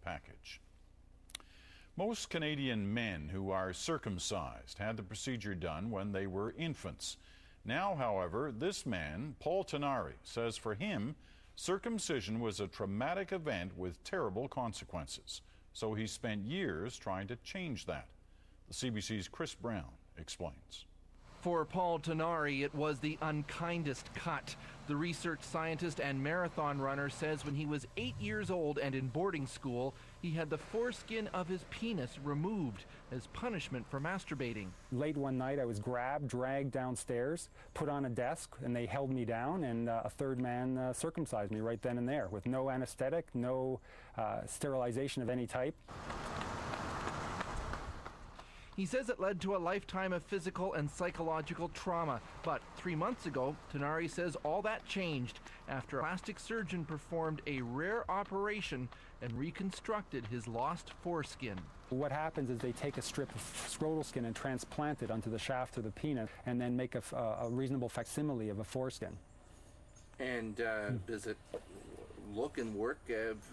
package. Most Canadian men who are circumcised had the procedure done when they were infants. Now, however, this man, Paul Tinari, says for him, circumcision was a traumatic event with terrible consequences. So he spent years trying to change that. The CBC's Chris Brown explains. For Paul Tinari, it was the unkindest cut. The research scientist and marathon runner says when he was 8 years old and in boarding school, he had the foreskin of his penis removed as punishment for masturbating. Late one night, I was grabbed, dragged downstairs, put on a desk, and they held me down, and a third man circumcised me right then and there with no anesthetic, no sterilization of any type. He says it led to a lifetime of physical and psychological trauma. But 3 months ago, Tinari says all that changed after a plastic surgeon performed a rare operation and reconstructed his lost foreskin. What happens is they take a strip of scrotal skin and transplant it onto the shaft of the penis and then make a reasonable facsimile of a foreskin. And does it look and work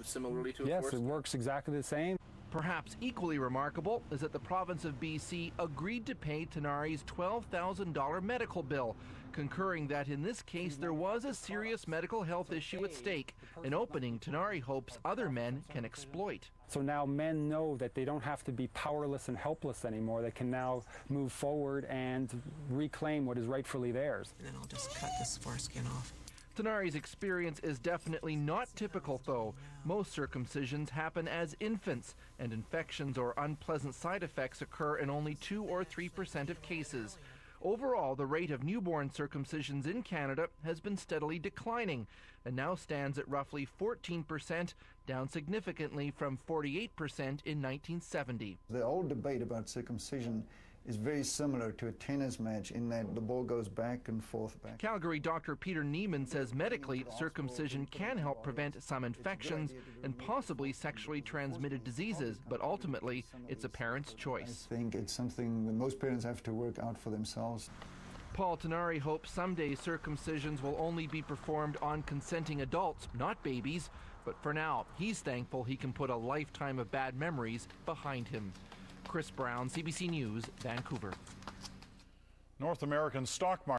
similarly to a foreskin? Yes, it works exactly the same. Perhaps equally remarkable is that the province of BC agreed to pay Tinari's $12,000 medical bill, concurring that in this case there was a serious medical health issue at stake, an opening Tinari hopes other men can exploit. So now men know that they don't have to be powerless and helpless anymore. They can now move forward and reclaim what is rightfully theirs. And then I'll just cut this foreskin off. Tinari's experience is definitely not typical, though. Most circumcisions happen as infants, and infections or unpleasant side effects occur in only 2 or 3% of cases. Overall, the rate of newborn circumcisions in Canada has been steadily declining and now stands at roughly 14%, down significantly from 48% in 1970. The old debate about circumcision is very similar to a tennis match in that the ball goes back and forth. Calgary Dr. Peter Neiman says medically, circumcision can help prevent some infections and possibly sexually transmitted diseases, but ultimately it's a parent's choice. I think it's something that most parents have to work out for themselves. Paul Tinari hopes someday circumcisions will only be performed on consenting adults, not babies. But for now, he's thankful he can put a lifetime of bad memories behind him. Chris Brown, CBC News, Vancouver. North American stock market